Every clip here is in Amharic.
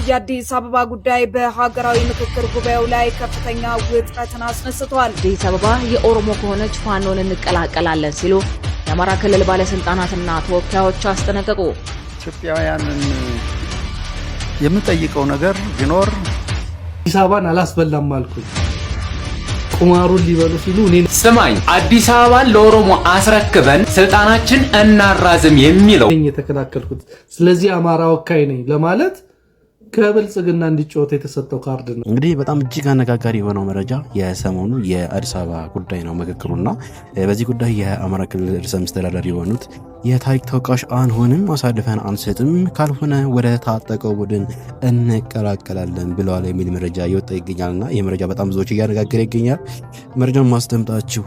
የአዲስ አበባ ጉዳይ በሀገራዊ ምክክር ጉባኤው ላይ ከፍተኛ ውጥረትን አስነስቷል። አዲስ አበባ የኦሮሞ ከሆነች ፋኖን እንቀላቀላለን ሲሉ የአማራ ክልል ባለስልጣናትና ተወካዮች አስጠነቀቁ። ኢትዮጵያውያንን የምጠይቀው ነገር ቢኖር አዲስ አበባን አላስበላም አልኩኝ። ቁማሩን ሊበሉ ሲሉ ስማኝ አዲስ አበባን ለኦሮሞ አስረክበን ስልጣናችን እናራዝም የሚለው የተከላከልኩት ስለዚህ አማራ ወካይ ነኝ ለማለት ከብልጽግና እንዲጮት የተሰጠው ካርድ ነው። እንግዲህ በጣም እጅግ አነጋጋሪ የሆነው መረጃ የሰሞኑ የአዲስ አበባ ጉዳይ ነው መከክሩና በዚህ ጉዳይ የአማራ ክልል ርዕሰ መስተዳድር የሆኑት የታሪክ ተወቃሽ አንሆንም አሳልፈን አንሰጥም ካልሆነ ወደ ታጠቀው ቡድን እንቀላቀላለን ብለዋል የሚል መረጃ እየወጣ ይገኛልና ይህ መረጃ በጣም ብዙዎች እያነጋገረ ይገኛል። መረጃውን ማስደምጣችሁ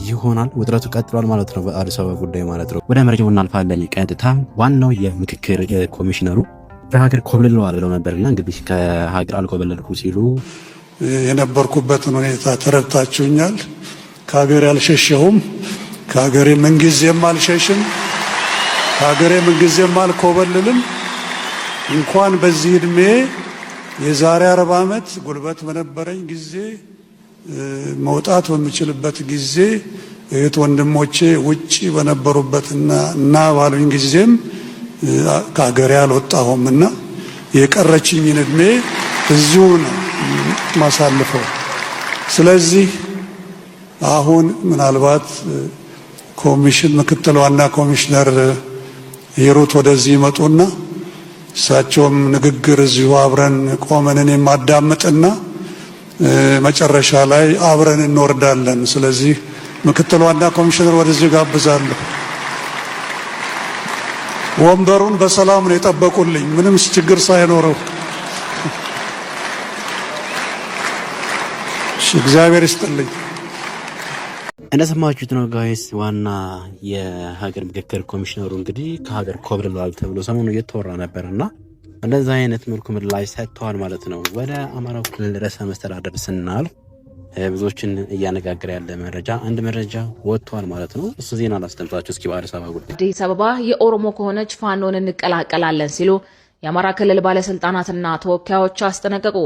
ይሆናል። ውጥረቱ ቀጥሏል ማለት ነው በአዲስ አበባ ጉዳይ ማለት ነው። ወደ መረጃው እናልፋለን። ቀጥታ ዋናው የምክክር ኮሚሽነሩ ከሀገር ኮብልለዋል ብለው ነበርና እንግዲህ ከሀገር አልኮበለልኩ ሲሉ የነበርኩበትን ሁኔታ ተረድታችሁኛል። ከሀገር ያልሸሸሁም ከሀገሬ ምንጊዜም አልሸሽም ከሀገሬ ምንጊዜም አልኮበልልም። እንኳን በዚህ እድሜ የዛሬ 40 ዓመት ጉልበት በነበረኝ ጊዜ መውጣት በሚችልበት ጊዜ እህት ወንድሞቼ ውጪ በነበሩበትና ባሉኝ ጊዜም ከሀገሬ አልወጣሁምና የቀረችኝን እድሜ እዚሁ ነው ማሳልፈው። ስለዚህ አሁን ምናልባት ምክትል ዋና ኮሚሽነር ሂሩት ወደዚህ ይመጡና እሳቸውም ንግግር እዚሁ አብረን ቆመን እኔም አዳምጥና መጨረሻ ላይ አብረን እንወርዳለን። ስለዚህ ምክትል ዋና ኮሚሽነር ወደዚህ ጋብዛለሁ። ወንበሩን በሰላም ነው የጠበቁልኝ ምንም ችግር ሳይኖረው። እግዚአብሔር ይስጥልኝ። እንደሰማችሁት ነው ጋይስ። ዋና የሀገር ምክክር ኮሚሽነሩ እንግዲህ ከሀገር ኮብልለዋል ተብሎ ሰሞኑ እየተወራ ነበርና እንደዛ አይነት መልኩ ምላሽ ሰጥተዋል ማለት ነው። ወደ አማራ ክልል ርዕሰ መስተዳድር ስናልፍ ብዙዎችን እያነጋገረ ያለ አንድ መረጃ ወጥቷል ማለት ነው። እሱ ዜና ላስደምጣችሁ እስኪ። በአዲስ አበባ ጉዳይ አዲስ አበባ የኦሮሞ ከሆነች ፋኖን እንቀላቀላለን ሲሉ የአማራ ክልል ባለስልጣናትና ተወካዮች አስጠነቀቁ።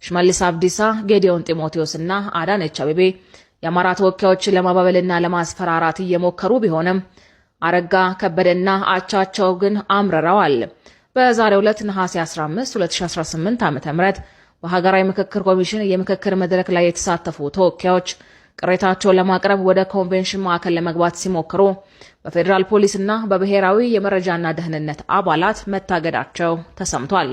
ሽመልስ አብዲሳ፣ ጌዲዮን ጢሞቴዎስና አዳነች አቤቤ የአማራ ተወካዮችን ለማባበልና ለማስፈራራት እየሞከሩ ቢሆንም አረጋ ከበደና አቻቸው ግን አምረረዋል። በዛሬው ዕለት ነሐሴ 15 2018 ዓ.ም በሀገራዊ ምክክር ኮሚሽን የምክክር መድረክ ላይ የተሳተፉ ተወካዮች ቅሬታቸውን ለማቅረብ ወደ ኮንቬንሽን ማዕከል ለመግባት ሲሞክሩ በፌዴራል ፖሊስና በብሔራዊ የመረጃና ደህንነት አባላት መታገዳቸው ተሰምቷል።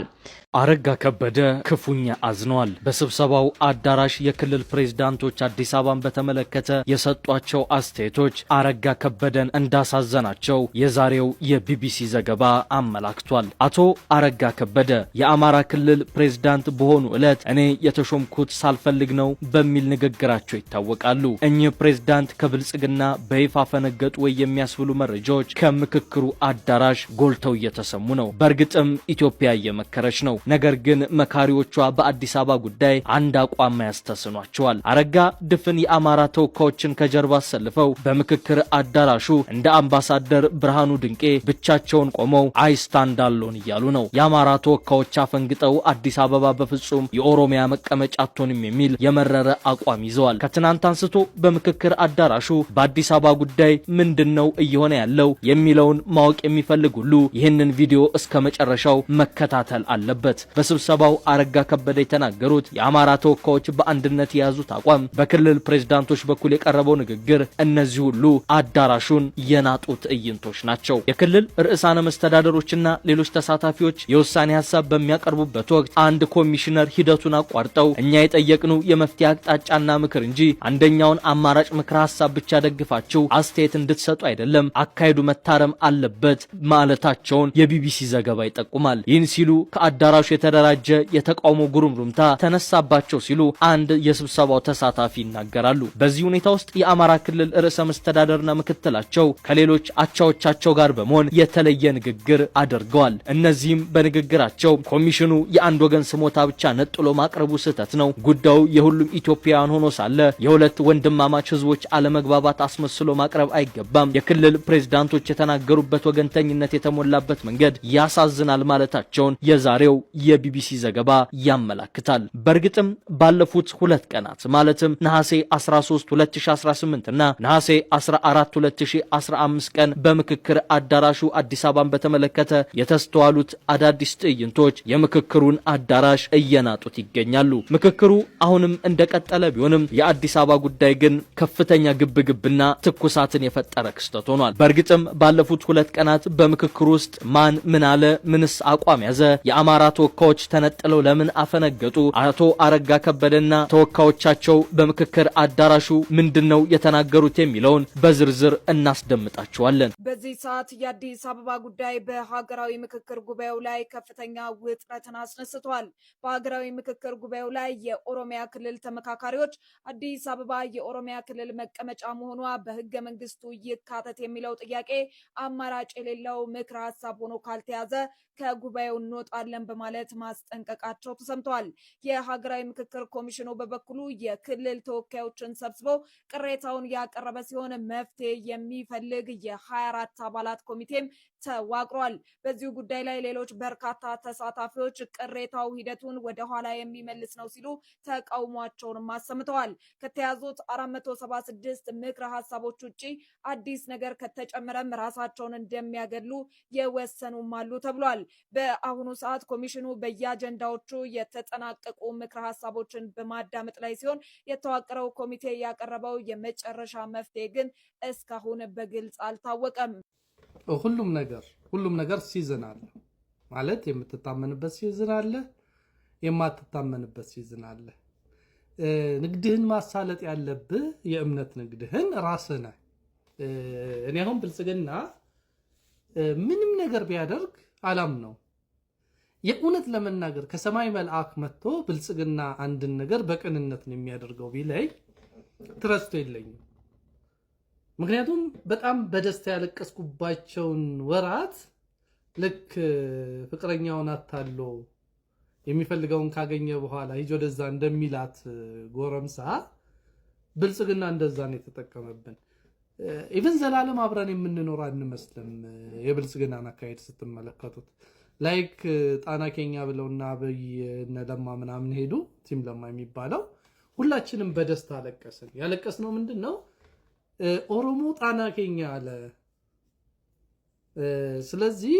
አረጋ ከበደ ክፉኛ አዝኗል። በስብሰባው አዳራሽ የክልል ፕሬዝዳንቶች አዲስ አበባን በተመለከተ የሰጧቸው አስተያየቶች አረጋ ከበደን እንዳሳዘናቸው የዛሬው የቢቢሲ ዘገባ አመላክቷል። አቶ አረጋ ከበደ የአማራ ክልል ፕሬዝዳንት በሆኑ ዕለት እኔ የተሾምኩት ሳልፈልግ ነው በሚል ንግግራቸው ይታወቃሉ። እኚህ ፕሬዝዳንት ከብልጽግና በይፋ ፈነገጡ ወይ የሚያስብሉ መረጃዎች ከምክክሩ አዳራሽ ጎልተው እየተሰሙ ነው። በእርግጥም ኢትዮጵያ እየመከረች ነው። ነገር ግን መካሪዎቿ በአዲስ አበባ ጉዳይ አንድ አቋም ያስተስኗቸዋል። አረጋ ድፍን የአማራ ተወካዮችን ከጀርባ አሰልፈው በምክክር አዳራሹ እንደ አምባሳደር ብርሃኑ ድንቄ ብቻቸውን ቆመው አይስታንዳሎን እያሉ ነው። የአማራ ተወካዮች አፈንግጠው አዲስ አበባ በፍጹም የኦሮሚያ መቀመጫ አትሆንም የሚል የመረረ አቋም ይዘዋል። ከትናንት አንስቶ በምክክር አዳራሹ በአዲስ አበባ ጉዳይ ምንድነው እየሆነ ያለው የሚለውን ማወቅ የሚፈልግ ሁሉ ይህንን ቪዲዮ እስከ መጨረሻው መከታተል አለበት። በስብሰባው አረጋ ከበደ የተናገሩት የአማራ ተወካዮች በአንድነት የያዙት አቋም፣ በክልል ፕሬዝዳንቶች በኩል የቀረበው ንግግር እነዚህ ሁሉ አዳራሹን የናጡ ትዕይንቶች ናቸው። የክልል ርዕሳነ መስተዳደሮችና ሌሎች ተሳታፊዎች የውሳኔ ሐሳብ በሚያቀርቡበት ወቅት አንድ ኮሚሽነር ሂደቱን አቋርጠው እኛ የጠየቅነው የመፍትሄ አቅጣጫና ምክር እንጂ አንደኛውን አማራጭ ምክር ሐሳብ ብቻ ደግፋችሁ አስተያየት እንድትሰጡ አይደለም፣ አካሄዱ መታረም አለበት ማለታቸውን የቢቢሲ ዘገባ ይጠቁማል። ይህን ሲሉ ከአዳራሹ የተደራጀ የተቃውሞ ጉሩምሩምታ ተነሳባቸው ሲሉ አንድ የስብሰባው ተሳታፊ ይናገራሉ። በዚህ ሁኔታ ውስጥ የአማራ ክልል ርዕሰ መስተዳደርና ምክትላቸው ከሌሎች አቻዎቻቸው ጋር በመሆን የተለየ ንግግር አድርገዋል። እነዚህም በንግግራቸው ኮሚሽኑ የአንድ ወገን ስሞታ ብቻ ነጥሎ ማቅረቡ ስህተት ነው፣ ጉዳዩ የሁሉም ኢትዮጵያውያን ሆኖ ሳለ የሁለት ወንድማማች ህዝቦች አለመግባባት አስመስሎ ማቅረብ አይገባም፣ የክልል የክልል ፕሬዝዳንቶች የተናገሩበት ወገንተኝነት የተሞላበት መንገድ ያሳዝናል ማለታቸውን የዛሬው የቢቢሲ ዘገባ ያመላክታል። በእርግጥም ባለፉት 2 ቀናት ማለትም ነሐሴ 13 2018 እና ነሐሴ 14 2015 ቀን በምክክር አዳራሹ አዲስ አበባን በተመለከተ የተስተዋሉት አዳዲስ ትዕይንቶች የምክክሩን አዳራሽ እየናጡት ይገኛሉ። ምክክሩ አሁንም እንደቀጠለ ቢሆንም የአዲስ አበባ ጉዳይ ግን ከፍተኛ ግብግብና ትኩሳትን የፈጠረ ክስተት ሆኗል። በእርግጥም ባለፉት 2 ቀናት በምክክሩ ውስጥ ማን ምን አለ፣ ምንስ አቋም ያዘ፣ የአማራ ተወካዮች ተነጥለው ለምን አፈነገጡ፣ አቶ አረጋ ከበደና ተወካዮቻቸው በምክክር አዳራሹ ምንድነው የተናገሩት የሚለውን በዝርዝር እናስደምጣቸዋለን። በዚህ ሰዓት የአዲስ አበባ ጉዳይ በሀገራዊ ምክክር ጉባኤው ላይ ከፍተኛ ውጥረትን አስነስቷል። በሀገራዊ ምክክር ጉባኤው ላይ የኦሮሚያ ክልል ተመካካሪዎች አዲስ አበባ የኦሮሚያ ክልል መቀመጫ መሆኗ በህገ መንግስቱ ይካተት የሚለው ጥያቄ አማራጭ የሌለው ምክረ ሀሳብ ሆኖ ካልተያዘ ከጉባኤው እንወጣለን በማለት ማስጠንቀቃቸው ተሰምቷል። የሀገራዊ ምክክር ኮሚሽኑ በበኩሉ የክልል ተወካዮችን ሰብስቦ ቅሬታውን ያቀረበ ሲሆን መፍትሄ የሚፈልግ የ24 አባላት ኮሚቴም ተዋቅሯል። በዚሁ ጉዳይ ላይ ሌሎች በርካታ ተሳታፊዎች ቅሬታው ሂደቱን ወደ ኋላ የሚመልስ ነው ሲሉ ተቃውሟቸውንም አሰምተዋል። ከተያዙት 476 ምክረ ሀሳቦች ውጪ አዲስ ነገር ከተጨመረም ራሳቸውን እንደሚያገሉ የወሰኑም አሉ ተብሏል። በአሁኑ ሰዓት ኮሚሽኑ በየአጀንዳዎቹ የተጠናቀቁ ምክረ ሀሳቦችን በማዳመጥ ላይ ሲሆን የተዋቀረው ኮሚቴ ያቀረበው የመጨረሻ መፍትሄ ግን እስካሁን በግልጽ አልታወቀም። ሁሉም ነገር ሲዝን አለ ማለት የምትታመንበት ሲዝን አለ፣ የማትታመንበት ሲዝን አለ። ንግድህን ማሳለጥ ያለብህ የእምነት ንግድህን ራስህ ነህ። እኔ አሁን ብልጽግና ምንም ነገር ቢያደርግ አላም ነው። የእውነት ለመናገር ከሰማይ መልአክ መጥቶ ብልጽግና አንድን ነገር በቅንነት ነው የሚያደርገው ቢለይ ትረስቶ የለኝም። ምክንያቱም በጣም በደስታ ያለቀስኩባቸውን ወራት ልክ ፍቅረኛውን አታሎ የሚፈልገውን ካገኘ በኋላ ሂጅ ወደዛ እንደሚላት ጎረምሳ ብልጽግና እንደዛ ነው የተጠቀመብን። ኢቭን ዘላለም አብረን የምንኖር አንመስልም። የብልጽግናን አካሄድ ስትመለከቱት ላይክ ጣና ኬኛ ብለውና በየነለማ ምናምን ሄዱ ቲም ለማ የሚባለው ሁላችንም በደስታ አለቀስን። ያለቀስነው ምንድነው? ኦሮሞ ጣና ኬኛ አለ። ስለዚህ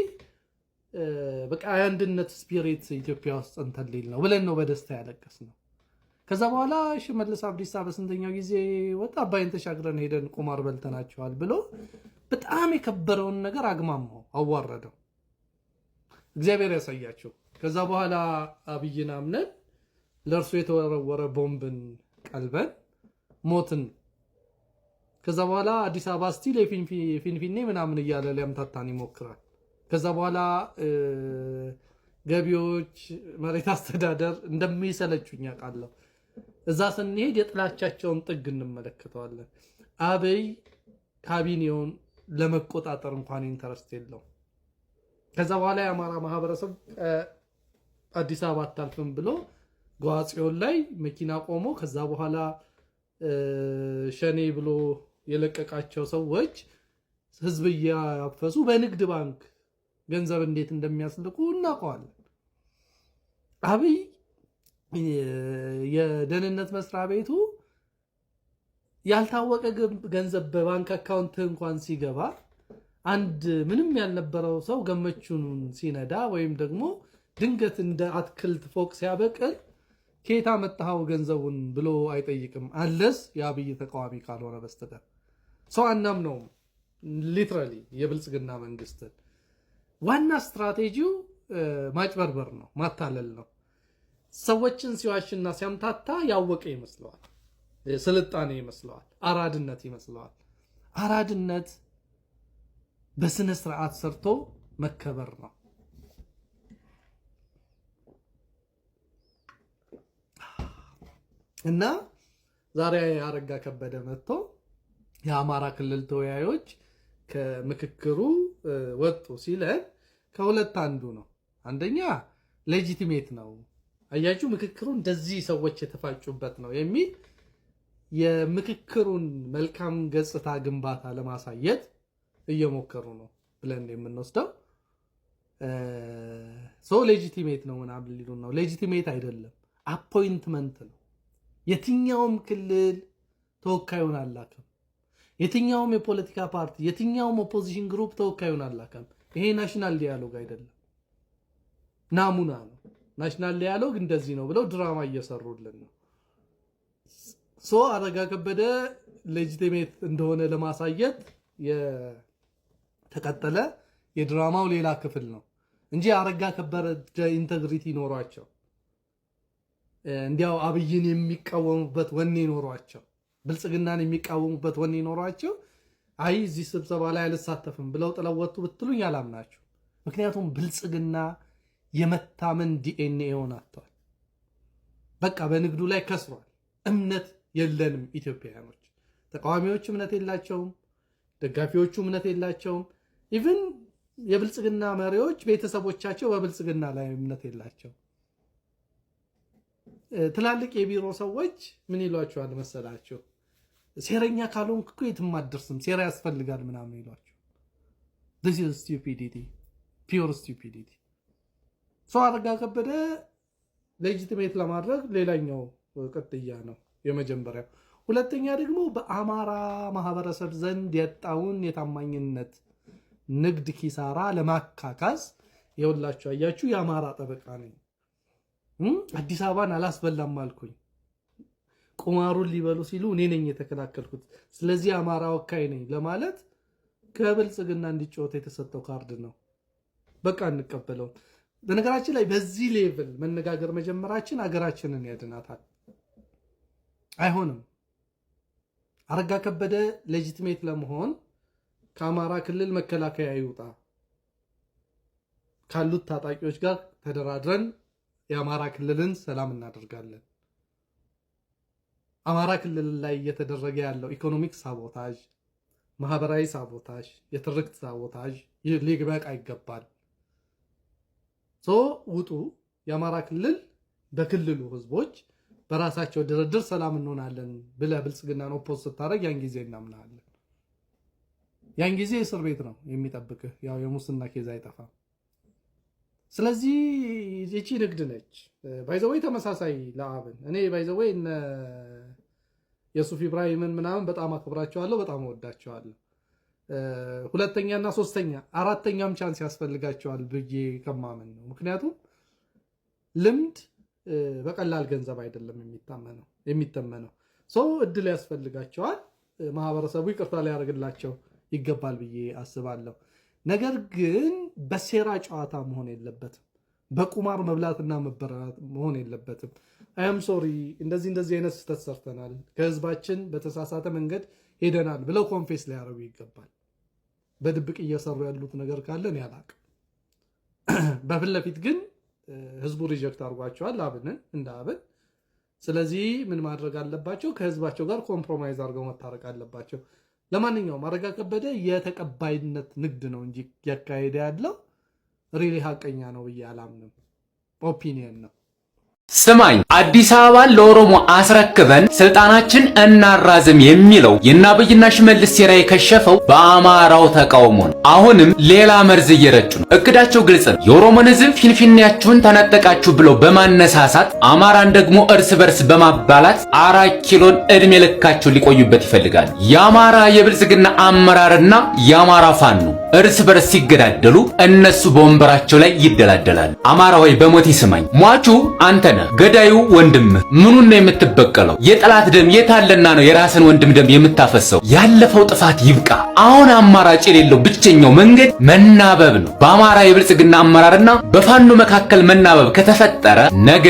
በቃ የአንድነት ስፒሪት ኢትዮጵያ ውስጥ እንተልል ነው ብለን ነው በደስታ ያለቀስነው። ከዛ በኋላ ሽመልስ አብዲሳ በስንተኛው ጊዜ ወጣ አባይን ተሻግረን ሄደን ቁማር በልተናቸዋል ብሎ በጣም የከበረውን ነገር አግማማው፣ አዋረደው። እግዚአብሔር ያሳያቸው። ከዛ በኋላ አብይን አምነን ለእርሱ የተወረወረ ቦምብን ቀልበን ሞትን። ከዛ በኋላ አዲስ አበባ ስቲል የፊንፊኔ ምናምን እያለ ሊያምታታን ይሞክራል። ከዛ በኋላ ገቢዎች፣ መሬት አስተዳደር እንደሚሰለቹኝ አውቃለሁ። እዛ ስንሄድ የጥላቻቸውን ጥግ እንመለከተዋለን። አብይ ካቢኔውን ለመቆጣጠር እንኳን ኢንተረስት የለው። ከዛ በኋላ የአማራ ማህበረሰብ አዲስ አበባ አታልፍም ብሎ ጓጽዮን ላይ መኪና ቆሞ ከዛ በኋላ ሸኔ ብሎ የለቀቃቸው ሰዎች ህዝብ እያፈሱ በንግድ ባንክ ገንዘብ እንዴት እንደሚያስልቁ እናውቀዋለን። አብይ የደህንነት መስሪያ ቤቱ ያልታወቀ ገንዘብ በባንክ አካውንት እንኳን ሲገባ አንድ ምንም ያልነበረው ሰው ገመቹን ሲነዳ ወይም ደግሞ ድንገት እንደ አትክልት ፎቅ ሲያበቅል ከየት አመጣኸው ገንዘቡን ብሎ አይጠይቅም፣ አለስ የአብይ ተቃዋሚ ካልሆነ በስተቀር ሰው አናምነው። ሊትራሊ የብልጽግና መንግስትን ዋና ስትራቴጂው ማጭበርበር ነው፣ ማታለል ነው። ሰዎችን ሲዋሽና ሲያምታታ ያወቀ ይመስለዋል፣ ስልጣኔ ይመስለዋል፣ አራድነት ይመስለዋል። አራድነት በስነ ስርዓት ሰርቶ መከበር ነው። እና ዛሬ አረጋ ከበደ መጥቶ የአማራ ክልል ተወያዮች ከምክክሩ ወጡ ሲለን ከሁለት አንዱ ነው። አንደኛ ሌጂቲሜት ነው፣ አያችሁ ምክክሩ እንደዚህ ሰዎች የተፋጩበት ነው የሚል የምክክሩን መልካም ገጽታ ግንባታ ለማሳየት እየሞከሩ ነው ብለን የምንወስደው። ሶ ሌጂቲሜት ነው ምናምን ሊሉ ነው። ሌጂቲሜት አይደለም፣ አፖይንትመንት ነው። የትኛውም ክልል ተወካዩን አላከም። የትኛውም የፖለቲካ ፓርቲ፣ የትኛውም ኦፖዚሽን ግሩፕ ተወካዩን አላከም። ይሄ ናሽናል ዲያሎግ አይደለም፣ ናሙና ነው። ናሽናል ዲያሎግ እንደዚህ ነው ብለው ድራማ እየሰሩልን ነው። ሶ አረጋ ከበደ ሌጂቲሜት እንደሆነ ለማሳየት የተቀጠለ የድራማው ሌላ ክፍል ነው እንጂ አረጋ ከበደ ኢንተግሪቲ ኖሯቸው እንዲያው አብይን የሚቃወሙበት ወኔ ኖሯቸው ብልጽግናን የሚቃወሙበት ወኔ ኖሯቸው አይ እዚህ ስብሰባ ላይ አልሳተፍም ብለው ጥለው ወጡ ብትሉኝ አላምናችሁ። ምክንያቱም ብልጽግና የመታመን ዲኤንኤውን አጥቷል። በቃ በንግዱ ላይ ከስሯል። እምነት የለንም ኢትዮጵያውያኖች። ተቃዋሚዎች እምነት የላቸውም፣ ደጋፊዎቹ እምነት የላቸውም። ኢቭን የብልጽግና መሪዎች ቤተሰቦቻቸው በብልጽግና ላይ እምነት የላቸው። ትላልቅ የቢሮ ሰዎች ምን ይሏቸዋል መሰላቸው? ሴረኛ ካልሆንክ እኮ የትም አትደርስም፣ ሴራ ያስፈልጋል ምናምን ይሏቸው። this is stupidity, pure stupidity። ሰው አረጋ ከበደ ሌጂቲሜት ለማድረግ ሌላኛው ቅጥያ ነው የመጀመሪያው። ሁለተኛ ደግሞ በአማራ ማህበረሰብ ዘንድ የጣውን የታማኝነት ንግድ ኪሳራ ለማካካስ ይኸውላችሁ፣ አያችሁ የአማራ ጠበቃ ነኝ፣ አዲስ አበባን አላስበላም አልኩኝ፣ ቁማሩን ሊበሉ ሲሉ እኔ ነኝ የተከላከልኩት፣ ስለዚህ አማራ ወካይ ነኝ ለማለት ከብልጽግና እንዲጫወት የተሰጠው ካርድ ነው። በቃ እንቀበለው። በነገራችን ላይ በዚህ ሌቭል መነጋገር መጀመራችን አገራችንን ያድናታል። አይሆንም። አረጋ ከበደ ሌጂቲሜት ለመሆን ከአማራ ክልል መከላከያ ይውጣ፣ ካሉት ታጣቂዎች ጋር ተደራድረን የአማራ ክልልን ሰላም እናደርጋለን። አማራ ክልል ላይ እየተደረገ ያለው ኢኮኖሚክ ሳቦታጅ፣ ማህበራዊ ሳቦታጅ፣ የትርክት ሳቦታጅ ሊበቃ ይገባል። ውጡ። የአማራ ክልል በክልሉ ህዝቦች በራሳቸው ድርድር ሰላም እንሆናለን ብለህ ብልጽግናን ኦፖዝ ስታደርግ ያን ጊዜ እናምናለን። ያን ጊዜ እስር ቤት ነው የሚጠብቅህ። ያው የሙስና ኬዝ አይጠፋም። ስለዚህ እቺ ንግድ ነች። ባይዘወይ ተመሳሳይ ለአብን እኔ ባይዘወይ እነ የሱፍ ኢብራሂምን ምናምን በጣም አክብራቸዋለሁ፣ በጣም ወዳቸዋለሁ። ሁለተኛና ሶስተኛ አራተኛም ቻንስ ያስፈልጋቸዋል ብዬ ከማመን ነው። ምክንያቱም ልምድ በቀላል ገንዘብ አይደለም የሚተመነው። ሰው እድል ያስፈልጋቸዋል። ማህበረሰቡ ይቅርታ ሊያደርግላቸው ይገባል ብዬ አስባለሁ። ነገር ግን በሴራ ጨዋታ መሆን የለበትም። በቁማር መብላትና መበራት መሆን የለበትም። አም ሶሪ እንደዚህ አይነት ስህተት ሰርተናል፣ ከህዝባችን በተሳሳተ መንገድ ሄደናል ብለው ኮንፌስ ሊያደርጉ ይገባል። በድብቅ እየሰሩ ያሉት ነገር ካለን ያላቅ በፊት ለፊት ግን ህዝቡ ሪጀክት አድርጓቸዋል አብንን እንደ አብን። ስለዚህ ምን ማድረግ አለባቸው? ከህዝባቸው ጋር ኮምፕሮማይዝ አድርገው መታረቅ አለባቸው። ለማንኛውም አረጋ ከበደ የተቀባይነት ንግድ ነው እንጂ ያካሄደ ያለው ሪሊ ሀቀኛ ነው ብዬ አላምንም። ኦፒኒየን ነው። ስማኝ፣ አዲስ አበባን ለኦሮሞ አስረክበን ስልጣናችን እናራዝም የሚለው የአብይና ሽመልስ ሴራ የከሸፈው በአማራው ተቃውሞ ነው። አሁንም ሌላ መርዝ እየረጩ ነው። እቅዳቸው ግልጽ ነው። የኦሮሞን ህዝብ ፊንፊኔያችሁን ተነጠቃችሁ ብለው በማነሳሳት አማራን ደግሞ እርስ በርስ በማባላት 4 ኪሎን እድሜ ልካቸው ሊቆዩበት ይፈልጋሉ። የአማራ የብልጽግና አመራርና የአማራ ፋኖ እርስ በርስ ሲገዳደሉ እነሱ በወንበራቸው ላይ ይደላደላሉ። አማራ ወይ በሞት ይስማኝ፣ ሟቹ አንተ ነህ፣ ገዳዩ ወንድምህ። ምኑን ነው የምትበቀለው? የጠላት ደም የታለና ነው የራስን ወንድም ደም የምታፈሰው? ያለፈው ጥፋት ይብቃ። አሁን አማራጭ የሌለው ብቸኛው መንገድ መናበብ ነው። በአማራ የብልጽግና አመራርና በፋኖ መካከል መናበብ ከተፈጠረ ነገ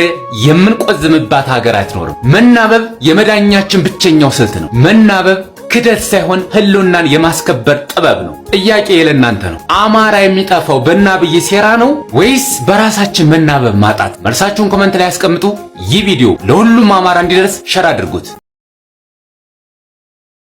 የምንቆዝምባት ሀገር አትኖርም። መናበብ የመዳኛችን ብቸኛው ስልት ነው። መናበብ ክደት ሳይሆን ህልውናን የማስከበር ጥበብ ነው። ጥያቄ ለእናንተ ነው። አማራ የሚጠፋው በአብይ ሴራ ነው ወይስ በራሳችን መናበብ ማጣት? መልሳችሁን ኮሜንት ላይ አስቀምጡ። ይህ ቪዲዮ ለሁሉም አማራ እንዲደርስ ሸር አድርጉት።